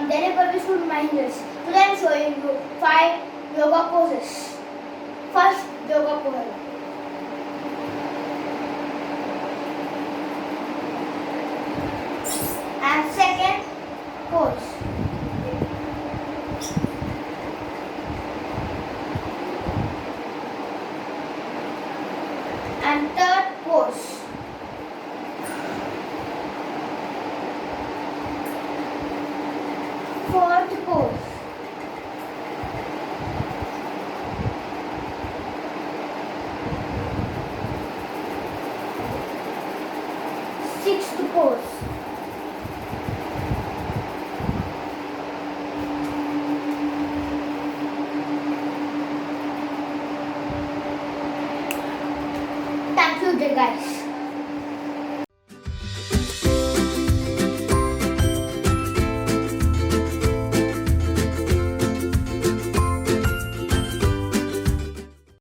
I'm Delhi with Mahendra. Today I'm showing you 5 yoga poses. First yoga pose. And second pose. And third pose. Fourth pose. Sixth pose. Thank you, dear guys.